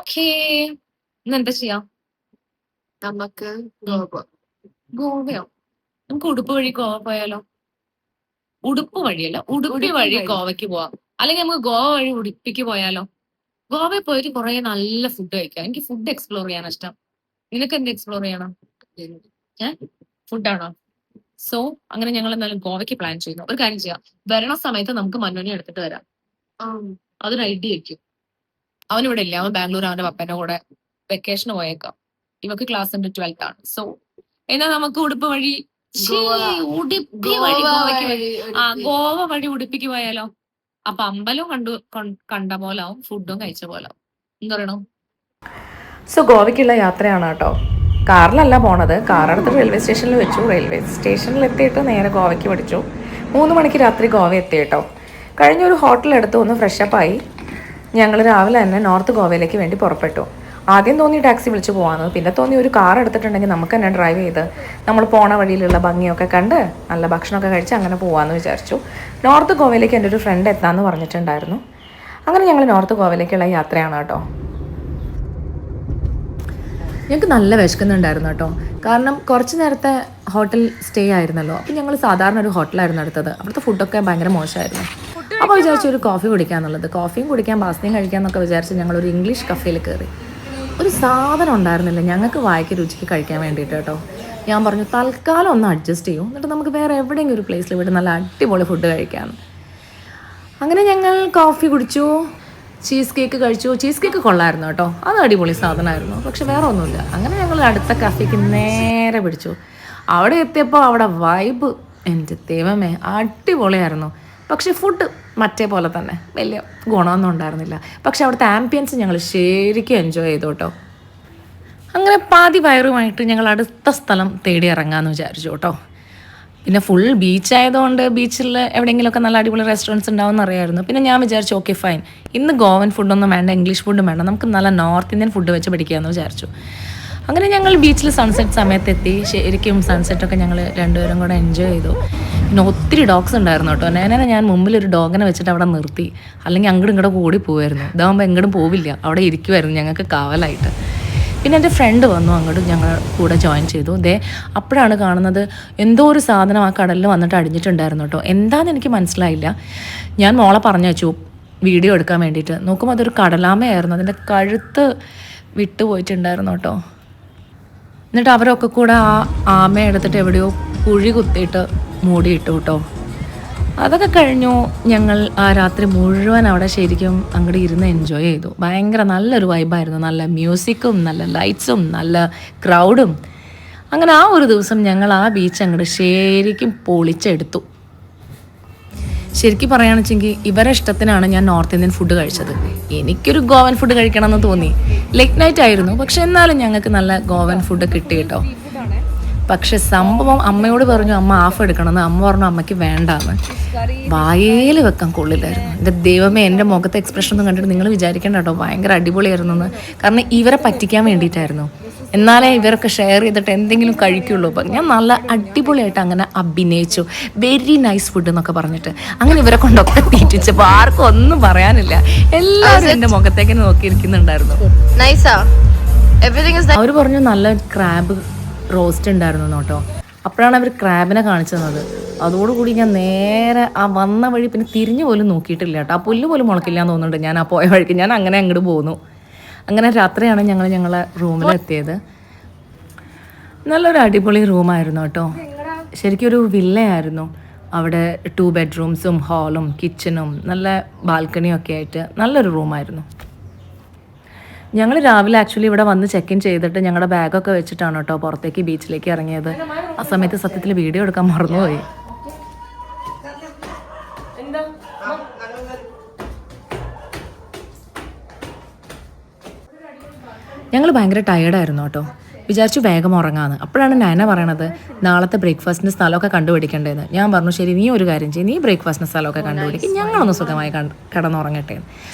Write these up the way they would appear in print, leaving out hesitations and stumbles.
Okay. ഇന്നെന്താ ചെയ്യാം? നമുക്ക് ഉം. ഗോവ. ഗോവയോ? നമുക്ക് ഉടുപ്പ് വഴി ഗോവ പോയാലോ? ഉടുപ്പ് വഴിയല്ല, ഉടുപ്പി ഉടുപ്പി വഴി വഴി. ഗോവയ്ക്ക് പോവാം. അല്ലെങ്കിൽ നമുക്ക് ഗോവ വഴി ഉടുപ്പിക്ക് പോയാലോ? ഗോവയിൽ പോയിട്ട് കുറെ നല്ല ഫുഡ് കഴിക്കാം. എനിക്ക് ഫുഡ് എക്സ്പ്ലോർ ചെയ്യാൻ ഇഷ്ടം. നിനക്ക് എന്ത് എക്സ്പ്ലോർ ചെയ്യണം? ഫുഡാണോ? സോ അങ്ങനെ ഞങ്ങൾ എന്നാലും ഗോവയ്ക്ക് പ്ലാൻ ചെയ്യുന്നു. ഒരു കാര്യം ചെയ്യാം, വരണ സമയത്ത് നമുക്ക് മന്നുവിനെ എടുത്തിട്ട് വരാം. അതൊരു ഐഡിയ ആയിരിക്കും. അവനിവിടെ ഇല്ല, അവൻ ബാംഗ്ലൂർ അവന്റെ പപ്പന്റെ കൂടെ വെക്കേഷന് പോയേക്കാം. ഇവക്ക് ക്ലാസ് ഉണ്ട് 12th ആണ്. സോ എന്നാ നമുക്ക് ഉടുപ്പ് വഴി ഉടുപ്പി വഴി ഗോവയ്ക്ക് ഗോവ വഴി ഉടുപ്പിക്ക് പോയാലോ? അപ്പൊ അമ്പലവും കണ്ട പോലാവും, ഫുഡും കഴിച്ച പോലാവും. എന്താ പറയണോ? സോ ഗോവയ്ക്കുള്ള യാത്രയാണ് കേട്ടോ. കാറിലല്ല പോണത്, കാറെടുത്ത് റെയിൽവേ സ്റ്റേഷനിൽ വെച്ചു. റെയിൽവേ സ്റ്റേഷനിൽ എത്തിയിട്ട് നേരെ ഗോവയ്ക്ക് പഠിച്ചു. 3 മണിക്ക് രാത്രി ഗോവ എത്തി കേട്ടോ. കഴിഞ്ഞൊരു ഹോട്ടലെടുത്ത് ഒന്ന് ഫ്രഷപ്പായി ഞങ്ങൾ രാവിലെ തന്നെ നോർത്ത് ഗോവയിലേക്ക് വേണ്ടി പുറപ്പെട്ടു. ആദ്യം തോന്നി ടാക്സി വിളിച്ച് പോകാമെന്ന്, പിന്നെ തോന്നി ഒരു കാർ എടുത്തിട്ടുണ്ടെങ്കിൽ നമുക്ക് തന്നെ ഡ്രൈവ് ചെയ്ത് നമ്മൾ പോണ വഴിയിലുള്ള ഭംഗിയൊക്കെ കണ്ട് നല്ല ഭക്ഷണമൊക്കെ കഴിച്ച് അങ്ങനെ പോകാമെന്ന് വിചാരിച്ചു. നോർത്ത് ഗോവയിലേക്ക് എൻ്റെ ഒരു ഫ്രണ്ട് എത്താമെന്ന് പറഞ്ഞിട്ടുണ്ടായിരുന്നു. അങ്ങനെ ഞങ്ങൾ നോർത്ത് ഗോവയിലേക്കുള്ള യാത്രയാണ് കേട്ടോ. ഞങ്ങൾക്ക് നല്ല വിശക്കുന്നുണ്ടായിരുന്നു കേട്ടോ. കാരണം കുറച്ച് നേരത്തെ ഹോട്ടൽ സ്റ്റേ ആയിരുന്നല്ലോ. അപ്പം ഞങ്ങൾ സാധാരണ ഒരു ഹോട്ടലായിരുന്നു എടുത്തത്. അവിടുത്തെ ഫുഡൊക്കെ ഭയങ്കര മോശമായിരുന്നു. അപ്പോൾ വിചാരിച്ചു ഒരു കോഫി കുടിക്കാന്നുള്ളത്. കോഫിയും കുടിക്കാൻ പാസ്തയും കഴിക്കാമെന്നൊക്കെ വിചാരിച്ച് ഞങ്ങളൊരു ഇംഗ്ലീഷ് കഫേയിൽ കയറി. ഒരു സാധനം ഉണ്ടായിരുന്നില്ല ഞങ്ങൾക്ക് വായിക്ക് രുചിക്ക് കഴിക്കാൻ വേണ്ടിയിട്ട് കേട്ടോ. ഞാൻ പറഞ്ഞു തൽക്കാലം ഒന്ന് അഡ്ജസ്റ്റ് ചെയ്യും, എന്നിട്ട് നമുക്ക് വേറെ എവിടെയെങ്കിലും ഒരു പ്ലേസിൽ വിട്ട് നല്ല അടിപൊളി ഫുഡ് കഴിക്കാമെന്ന്. അങ്ങനെ ഞങ്ങൾ കോഫി കുടിച്ചു, ചീസ് കേക്ക് കഴിച്ചു. ചീസ് കേക്ക് കൊള്ളായിരുന്നു കേട്ടോ, അത് അടിപൊളി സാധനമായിരുന്നു. പക്ഷെ വേറെ ഒന്നുമില്ല. അങ്ങനെ ഞങ്ങൾ അടുത്ത കഫേക്ക് നേരെ പിടിച്ചു. അവിടെ എത്തിയപ്പോൾ അവിടെ വൈബ് എൻ്റെ ദൈവമേ അടിപൊളിയായിരുന്നു. പക്ഷേ ഫുഡ് മറ്റേ പോലെ തന്നെ വലിയ ഗുണമൊന്നും ഉണ്ടായിരുന്നില്ല. പക്ഷെ അവിടുത്തെ ആംബിയൻസ് ഞങ്ങൾ ശരിക്കും എൻജോയ് ചെയ്തു കേട്ടോ. അങ്ങനെ പാതി വയറുമായിട്ട് ഞങ്ങൾ അടുത്ത സ്ഥലം തേടി ഇറങ്ങാമെന്ന് വിചാരിച്ചു കേട്ടോ. പിന്നെ ഫുൾ ബീച്ചായതുകൊണ്ട് ബീച്ചിൽ എവിടെയെങ്കിലുമൊക്കെ നല്ല അടിപൊളി റെസ്റ്റോറൻറ്റ്സ് ഉണ്ടാവുമെന്ന് അറിയാമായിരുന്നു. പിന്നെ ഞാൻ വിചാരിച്ചു ഓക്കെ ഫൈൻ, ഇന്ന് ഗോവൻ ഫുഡൊന്നും വേണ്ട, ഇംഗ്ലീഷ് ഫുഡും വേണ്ട, നമുക്ക് നല്ല നോർത്ത് ഇന്ത്യൻ ഫുഡ് വെച്ച് പഠിക്കാമെന്ന് വിചാരിച്ചു. അങ്ങനെ ഞങ്ങൾ ബീച്ചിൽ സൺസെറ്റ് സമയത്തെത്തി. ശരിക്കും സൺസെറ്റൊക്കെ ഞങ്ങൾ രണ്ടുപേരും കൂടെ എൻജോയ് ചെയ്തു. പിന്നെ ഒത്തിരി ഡോഗ്സ് ഉണ്ടായിരുന്നു കേട്ടോ. നേരെ ഞാൻ മുമ്പിൽ ഒരു ഡോഗിനെ വെച്ചിട്ട് അവിടെ നിർത്തി, അല്ലെങ്കിൽ അങ്ങോട്ടും ഇങ്ങോട്ട് ഓടി പോവായിരുന്നു. ഇതാകുമ്പോൾ എങ്ങോട്ടും പോവില്ല, അവിടെ ഇരിക്കുമായിരുന്നു ഞങ്ങൾക്ക് കാവലായിട്ട്. പിന്നെ എൻ്റെ ഫ്രണ്ട് വന്നു, അങ്ങോട്ട് ഞങ്ങൾ കൂടെ ജോയിൻ ചെയ്തു. അപ്പോഴാണ് കാണുന്നത് എന്തോ ഒരു സാധനം ആ കടലിൽ വന്നിട്ട് അടിഞ്ഞിട്ടുണ്ടായിരുന്നു കേട്ടോ. എന്താണെന്ന് എനിക്ക് മനസ്സിലായില്ല. ഞാൻ മോളെ പറഞ്ഞു വെച്ചു വീഡിയോ എടുക്കാൻ വേണ്ടിയിട്ട്. നോക്കുമ്പോൾ അതൊരു കടലാമയായിരുന്നു. അതിൻ്റെ കഴുത്ത് വിട്ടു പോയിട്ടുണ്ടായിരുന്നു കേട്ടോ. എന്നിട്ട് അവരൊക്കെ കൂടെ ആ ആമയെ എടുത്തിട്ട് എവിടെയോ കുഴി കുത്തിയിട്ട് മൂടിയിട്ടു കേട്ടോ. അതൊക്കെ കഴിഞ്ഞു. ഞങ്ങൾ ആ രാത്രി മുഴുവൻ അവിടെ ശരിക്കും അങ്ങോട്ട് ഇരുന്ന് എൻജോയ് ചെയ്തു. ഭയങ്കര നല്ലൊരു വൈബായിരുന്നു. നല്ല മ്യൂസിക്കും നല്ല ലൈറ്റ്സും നല്ല ക്രൗഡും. അങ്ങനെ ആ ഒരു ദിവസം ഞങ്ങൾ ആ ബീച്ച് അങ്ങോട്ട് ശരിക്കും പൊളിച്ചെടുത്തു. ശരിക്കും പറയുകയാണെന്ന് വെച്ചെങ്കിൽ ഇവരെ ഇഷ്ടത്തിനാണ് ഞാൻ നോർത്ത് ഇന്ത്യൻ ഫുഡ് കഴിച്ചത്. എനിക്കൊരു ഗോവൻ ഫുഡ് കഴിക്കണമെന്ന് തോന്നി. ലേറ്റ് നൈറ്റ് ആയിരുന്നു, പക്ഷെ എന്നാലും ഞങ്ങൾക്ക് നല്ല ഗോവൻ ഫുഡ് കിട്ടി കേട്ടോ. പക്ഷെ സംഭവം അമ്മയോട് പറഞ്ഞു അമ്മ ഹാഫ് എടുക്കണമെന്ന്. അമ്മ പറഞ്ഞു അമ്മയ്ക്ക് വേണ്ടാന്ന്. വായേൽ വെക്കാൻ കൊള്ളില്ലായിരുന്നു. എൻ്റെ ദൈവമേ, എൻ്റെ മുഖത്തെ എക്സ്പ്രഷൻ ഒന്നും കണ്ടിട്ട് നിങ്ങൾ വിചാരിക്കേണ്ട കേട്ടോ, ഭയങ്കര അടിപൊളിയായിരുന്നു എന്ന്. കാരണം ഇവരെ പറ്റിക്കാൻ വേണ്ടിയിട്ടായിരുന്നു. എന്നാലേ ഇവരൊക്കെ ഷെയർ ചെയ്തിട്ട് എന്തെങ്കിലും കഴിക്കുള്ളൂ. അപ്പം ഞാൻ നല്ല അടിപൊളിയായിട്ട് അങ്ങനെ അഭിനയിച്ചു. വെരി നൈസ് ഫുഡ് എന്നൊക്കെ പറഞ്ഞിട്ട് അങ്ങനെ ഇവരെ കൊണ്ടൊക്കെ തീറ്റിച്ചപ്പോൾ ആർക്കും ഒന്നും പറയാനില്ല. എല്ലാവരും എൻ്റെ മുഖത്തേക്ക് നോക്കിയിരിക്കുന്നുണ്ടായിരുന്നു. അവർ പറഞ്ഞു നല്ല ക്രാബ് റോസ്റ്റ് ഉണ്ടായിരുന്നു കേട്ടോ. അപ്പോഴാണ് അവർ ക്രാബിനെ കാണിച്ചു തന്നത്. അതോടുകൂടി ഞാൻ നേരെ ആ വന്ന വഴി പിന്നെ തിരിഞ്ഞു പോലും നോക്കിയിട്ടില്ല കേട്ടോ. ആ പുല്ല് പോലും മുളക്കില്ല എന്ന് തോന്നുന്നുണ്ട്. ഞാൻ ആ പോയ വഴിക്ക് ഞാൻ അങ്ങനെ അങ്ങോട്ട് പോന്നു. അങ്ങനെ രാത്രിയാണ് ഞങ്ങളെ റൂമിലെത്തിയത്. നല്ലൊരു അടിപൊളി റൂമായിരുന്നു കേട്ടോ. ശരിക്കും ഒരു വില്ലയായിരുന്നു. അവിടെ 2 ബെഡ്റൂംസും ഹാളും കിച്ചണും നല്ല ബാൽക്കണിയും ഒക്കെ ആയിട്ട് നല്ലൊരു റൂമായിരുന്നു. ഞങ്ങൾ രാവിലെ ആക്ച്വലി ഇവിടെ വന്ന് ചെക്ക് ഇൻ ചെയ്തിട്ട് ഞങ്ങളുടെ ബാഗൊക്കെ വെച്ചിട്ടാണ് കേട്ടോ പുറത്തേക്ക് ബീച്ചിലേക്ക് ഇറങ്ങിയത്. ആ സമയത്ത് സത്യത്തിൽ വീഡിയോ എടുക്കാൻ മറന്നുപോയി. ഞങ്ങൾ ഭയങ്കര ടയേർഡായിരുന്നു കേട്ടോ. വിചാരിച്ചു വേഗം ഉറങ്ങാമെന്ന്. അപ്പോഴാണ് നയന പറയണത് നാളത്തെ ബ്രേക്ക്ഫാസ്റ്റിൻ്റെ സ്ഥലമൊക്കെ കണ്ടുപിടിക്കേണ്ടതെന്ന്. ഞാൻ പറഞ്ഞു ശരി, നീ ഒരു കാര്യം ചെയ്യും, നീ ബ്രേക്ക്ഫാസ്റ്റിൻ്റെ സ്ഥലമൊക്കെ കണ്ടുപിടിക്കും, ഞങ്ങളൊന്ന് സുഖമായി കിടന്നുറങ്ങട്ടെ.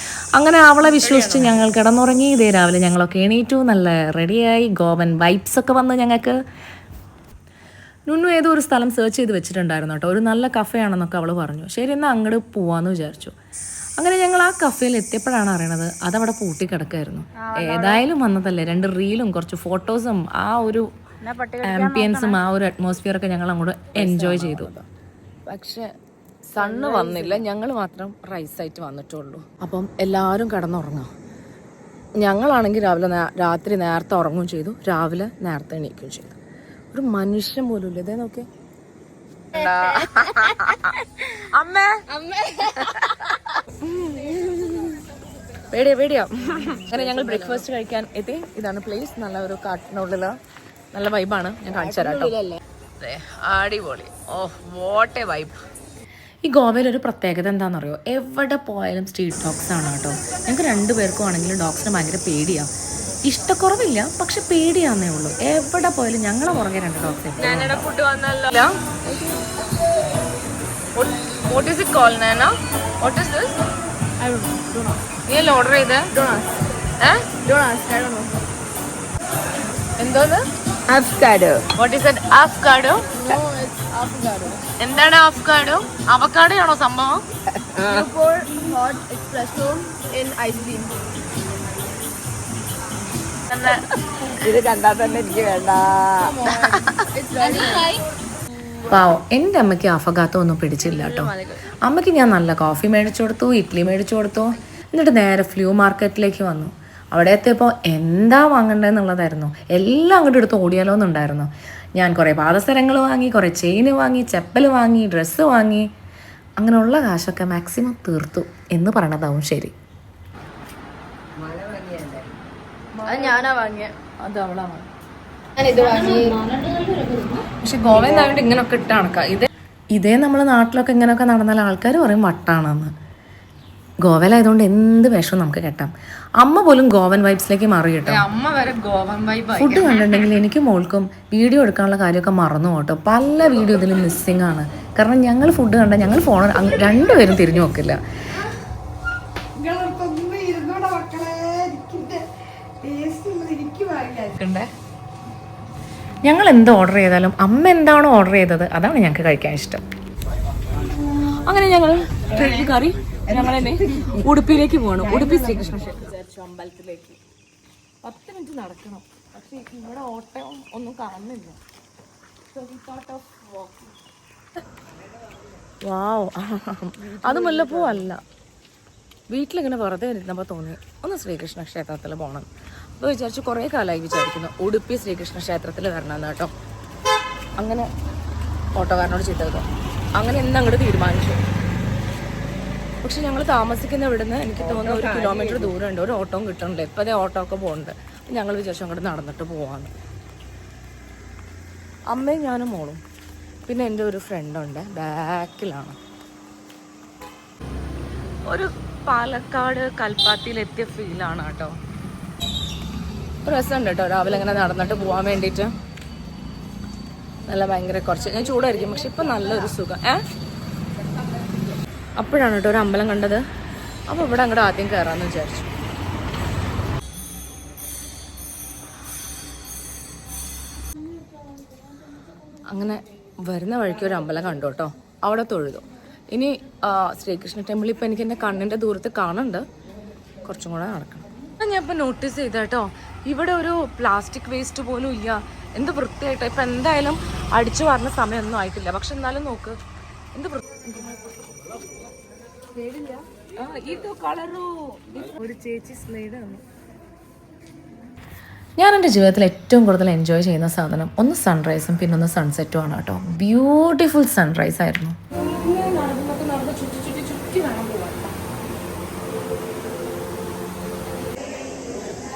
അങ്ങനെ അവളെ വിശ്വസിച്ച് ഞങ്ങൾ കിടന്നുറങ്ങി. ഇതേ രാവിലെ ഞങ്ങളൊക്കെ എണീറ്റു, നല്ല റെഡിയായി. ഗോവൻ വൈബ്സൊക്കെ വന്ന് ഞങ്ങൾക്ക്. നുന്നു ഏതോ ഒരു സ്ഥലം സെർച്ച് ചെയ്ത് വെച്ചിട്ടുണ്ടായിരുന്നു കേട്ടോ. ഒരു നല്ല കഫേ ആണെന്നൊക്കെ അവൾ പറഞ്ഞു. ശരി എന്നാൽ അങ്ങോട്ട് പോവാമെന്ന് വിചാരിച്ചു. അങ്ങനെ ഞങ്ങൾ ആ കഫേയിൽ എത്തിയപ്പോഴാണ് അറിയണത് അതവിടെ പൂട്ടിക്കിടക്കായിരുന്നു. ഏതായാലും വന്നതല്ലേ, 2 റീലും കുറച്ച് ഫോട്ടോസും ആ ഒരു ആംബിയൻസും ആ ഒരു അറ്റ്മോസ്ഫിയറൊക്കെ ഞങ്ങൾ അങ്ങോട്ട് എൻജോയ് ചെയ്തു. പക്ഷെ സണ്ണ് വന്നില്ല, ഞങ്ങൾ മാത്രം റൈസായിട്ട് വന്നിട്ടുള്ളൂ. അപ്പം എല്ലാവരും കിടന്നുറങ്ങാം. ഞങ്ങളാണെങ്കിൽ രാത്രി നേരത്തെ ഉറങ്ങുകയും ചെയ്തു, രാവിലെ നേരത്തെ എണീക്കുകയും ചെയ്തു. ഒരു മനുഷ്യൻ പോലും ഇല്ല. ഇതേ നോക്കേ അമ്മേ പേടിയാ. അങ്ങനെ ഞങ്ങൾ ബ്രേക്ക്ഫാസ്റ്റ് കഴിക്കാൻ എത്തി. ഇതാണ് പ്ലേസ്. നല്ല ഒരു കാട്ടിനുള്ളില് നല്ല വൈബാണ്. ഞാൻ കാണിച്ചു തരാം കേട്ടോ. അടിപൊളി. Oh what a vibe. ഈ ഗോവയിലൊരു പ്രത്യേകത എന്താണെന്നറിയോ? എവിടെ പോയാലും സ്ട്രീറ്റ് ഡോഗ്സ് ആണ് കേട്ടോ. ഞങ്ങൾക്ക് 2 പേർക്കും ആണെങ്കിലും ഡോഗ്സിന് ഭയങ്കര പേടിയാണ്. ഇഷ്ടക്കുറവില്ല, പക്ഷെ പേടിയാന്നേ ഉള്ളൂ. എവിടെ പോയാലും ഞങ്ങളെ പുറകെ 2 ഡോഗ്സ്. ഫുഡ് വന്നല്ലോ. What is it called, Nana? What is this? I don't know. നീ ഓർഡർ ചെയ്തേ? Don't ask. I don't know. എന്തോന്ന്? Avocado. What is it? Avocado? No, it's avocado. എന്താണ് avocado? അവക്കാഡോ ആണോ സംഭവം? You pour hot espresso in ice cream. ഇത് കണ്ടാൽ തന്നെ എനിക്ക് വേണ്ട. It's very പാവം, എൻ്റെ അമ്മയ്ക്ക് അഫഗാത്തോ ഒന്നും പിടിച്ചില്ല കേട്ടോ. അമ്മയ്ക്ക് ഞാൻ നല്ല കോഫി മേടിച്ചു കൊടുത്തു, ഇഡ്ഡലി മേടിച്ചു കൊടുത്തു. എന്നിട്ട് നേരെ ഫ്ലൂ മാർക്കറ്റിലേക്ക് വന്നു. അവിടെ എത്തിയപ്പോൾ എന്താ വാങ്ങണ്ടതെന്നുള്ളതായിരുന്നു. എല്ലാം അങ്ങോട്ട് എടുത്ത് ഓടിയാലോ എന്നുണ്ടായിരുന്നു. ഞാൻ കുറേ പാദസരങ്ങൾ വാങ്ങി, കുറേ ചെയിന് വാങ്ങി, ചെപ്പൽ വാങ്ങി, ഡ്രസ്സ് വാങ്ങി. അങ്ങനെയുള്ള കാശൊക്കെ മാക്സിമം തീർത്തു എന്ന് പറയണതാവും ശരി. അത് ഞാനാ വാങ്ങിയ. അത് അവളാണ്. ഞാനിത് വാങ്ങി. പക്ഷെ ഗോവയിൽ നിന്നായിട്ട് ഇങ്ങനെയൊക്കെ ഇട്ട കണക്കാം. ഇതേ നമ്മുടെ നാട്ടിലൊക്കെ ഇങ്ങനെയൊക്കെ നടന്നാൽ ആൾക്കാർ പറയും വട്ടാണെന്ന്. ഗോവയിലായതുകൊണ്ട് എന്ത് വിഷവും നമുക്ക് കെട്ടാം. അമ്മ പോലും ഗോവൻ വൈബ്സിലേക്ക് മാറി കേട്ടോ. അമ്മ വരെ ഗോവൻ വൈബ്. ഫുഡ് കണ്ടിട്ടുണ്ടെങ്കിൽ എനിക്കും മോൾക്കും വീഡിയോ എടുക്കാനുള്ള കാര്യമൊക്കെ മറന്നു കേട്ടോ. പല വീഡിയോ ഇതിൽ മിസ്സിങ് ആണ്. കാരണം ഞങ്ങൾ ഫുഡ് കണ്ടാൽ ഞങ്ങൾ ഫോൺ 2 പേരും തിരിഞ്ഞു നോക്കില്ല. ഞങ്ങൾ എന്ത് ഓർഡർ ചെയ്താലും അമ്മ എന്താണോ ഓർഡർ ചെയ്തത് അതാണ് ഞങ്ങൾക്ക് കഴിക്കാൻ ഇഷ്ടം. അങ്ങനെ ഞങ്ങൾ ട്രെയിൻ കയറി ഞങ്ങളെന്നെ ഉടുപ്പിയിലേക്ക് പോകണം. ഉടുപ്പി ശ്രീകൃഷ്ണ ക്ഷേത്രം അമ്പലത്തിലേക്ക് 10 മിനിറ്റ് നടക്കണം. പക്ഷെ ഇവിടെ ഓട്ടോ ഒന്നും കാണുന്നില്ല. വാവ്, അത് മുല്ലപ്പൂ അല്ല. വീട്ടിലിങ്ങനെ വെറുതെ ഇരുന്നപ്പോൾ തോന്നി ഒന്ന് ശ്രീകൃഷ്ണ ക്ഷേത്രത്തിൽ പോകണം. അപ്പോൾ വിചാരിച്ചു, കുറേ കാലമായി വിചാരിക്കുന്നു ഉടുപ്പി ശ്രീകൃഷ്ണ ക്ഷേത്രത്തിൽ വരണമെന്ന് കേട്ടോ. അങ്ങനെ ഓട്ടോക്കാരനോട് ചെയ്തത്. അങ്ങനെ ഇന്ന് അങ്ങോട്ട് തീരുമാനിച്ചു. പക്ഷെ ഞങ്ങൾ താമസിക്കുന്ന ഇവിടുന്ന് എനിക്ക് തോന്നുന്നു 1 കിലോമീറ്റർ ദൂരമുണ്ട്. ഒരു ഓട്ടോയും കിട്ടുന്നുണ്ട്. ഇപ്പം അതേ ഓട്ടോ ഒക്കെ പോകുന്നുണ്ട്. അപ്പം ഞങ്ങൾ വിചാരിച്ചു അങ്ങോട്ട് നടന്നിട്ട് പോവാന്ന്. അമ്മയും ഞാനും മോളും പിന്നെ എൻ്റെ ഒരു ഫ്രണ്ടുണ്ട്, ബാക്കിലാണ്. ഒരു പാലക്കാട് കൽപ്പാത്തിയിലെത്തിയ ഫീലാണ് കേട്ടോ. രസമുണ്ട് കേട്ടോ രാവിലെ അങ്ങനെ നടന്നിട്ട് പോകാൻ വേണ്ടിയിട്ട്. നല്ല ഭയങ്കര കുറച്ച് ഞാൻ ചൂടായിരിക്കും, പക്ഷെ ഇപ്പം നല്ലൊരു സുഖം. അപ്പോഴാണ് കേട്ടോ ഒരു അമ്പലം കണ്ടത്. അപ്പോൾ ഇവിടെ അങ്ങോട്ട് ആദ്യം കയറാമെന്ന് വിചാരിച്ചു. അങ്ങനെ വരുന്ന വഴിക്ക് ഒരു അമ്പലം കണ്ടു കേട്ടോ. അവിടെ തൊഴുതു. ഇനി ശ്രീകൃഷ്ണ ടെമ്പിൾ ഇപ്പം എനിക്ക് എൻ്റെ കണ്ണിൻ്റെ ദൂരത്ത് കാണുന്നുണ്ട്. കുറച്ചും കൂടെ നടക്കണം. ഞാൻ ഇപ്പം നോട്ടീസ് ചെയ്ത കേട്ടോ, ഇവിടെ ഒരു പ്ലാസ്റ്റിക് വേസ്റ്റ് പോലും ഇല്ല. എന്ത് വൃത്തിയായിട്ടോ. ഇപ്പം എന്തായാലും അടിച്ചു വരുന്ന സമയമൊന്നും ആയിട്ടില്ല. പക്ഷെ എന്നാലും നോക്ക് എന്ത് ഒരു ചേച്ചി സ്ലൈഡ് ആണ്. ഞാൻ എൻ്റെ ജീവിതത്തിൽ ഏറ്റവും കൂടുതൽ എൻജോയ് ചെയ്യുന്ന സാധനം ഒന്ന് സൺറൈസും പിന്നെ ഒന്ന് സൺസെറ്റും ആണ് കേട്ടോ. ബ്യൂട്ടിഫുൾ സൺറൈസ് ആയിരുന്നു.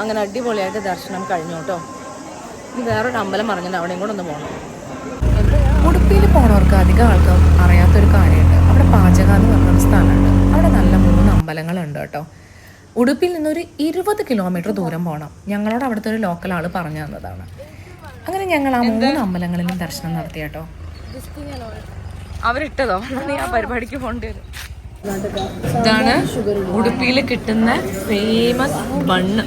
അങ്ങനെ അടിപൊളിയായിട്ട് ദർശനം കഴിഞ്ഞു കേട്ടോ. ഇനി വേറൊരു അമ്പലം പറഞ്ഞിട്ട് അവിടെയും കൂടെ ഒന്ന് പോകണം. ഉടുപ്പിയിൽ പോണവർക്ക് അധികം ആൾക്കാർ അറിയാത്തൊരു കാര്യമുണ്ട്. അവിടെ പാചക എന്ന് പറഞ്ഞൊരു സ്ഥലമുണ്ട്. അവിടെ നല്ല 3 അമ്പലങ്ങളുണ്ട് കേട്ടോ. ഉടുപ്പിയിൽ നിന്നൊരു 20 കിലോമീറ്റർ ദൂരം പോകണം. ഞങ്ങളോട് അവിടുത്തെ ഒരു ലോക്കൽ ആൾ പറഞ്ഞു തന്നതാണ്. അങ്ങനെ ഞങ്ങൾ ആ 3 അമ്പലങ്ങളിലും ദർശനം നടത്തി കേട്ടോ. അവരിട്ടതോ നീ ആ പരിപാടിക്ക് പോകേണ്ടി വരും. ഇതാണ് ഉടുപ്പിയിൽ കിട്ടുന്ന ഫേമസ് ബണ്ണ്.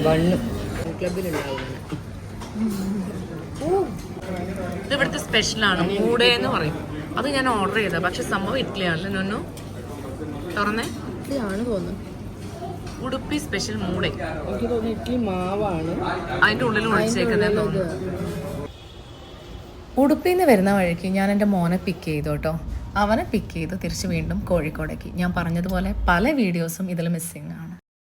ഇത് ഇവിടുത്തെ സ്പെഷ്യലാണ്, മൂടേ എന്ന് പറയും. അത് ഞാൻ ഓർഡർ ചെയ്ത, പക്ഷെ സംഭവം ഇഡ്ഡലിയാണല്ലോ. നൊന്നു തുറന്നേ. ഇഡ്ഡലിയാണ് തോന്നുന്നു. ഉടുപ്പി സ്പെഷ്യൽ മൂളെ എനിക്ക് തോന്നുന്നു ഇഡ്ഡലി മാവാണ്. അതിന്റെ ഉള്ളിൽ ഒഴിച്ചേക്കുന്നതെന്ന് തോന്നുന്നു. ഉടുപ്പിയിൽ നിന്ന് വരുന്ന വഴിക്ക് ഞാൻ എൻ്റെ മോനെ പിക്ക് ചെയ്തു കേട്ടോ. അവനെ പിക്ക് ചെയ്ത് തിരിച്ച് വീണ്ടും കോഴിക്കോടേക്ക്. ഞാൻ പറഞ്ഞതുപോലെ പല വീഡിയോസും ഇതിൽ മിസ്സിങ് ആണ്.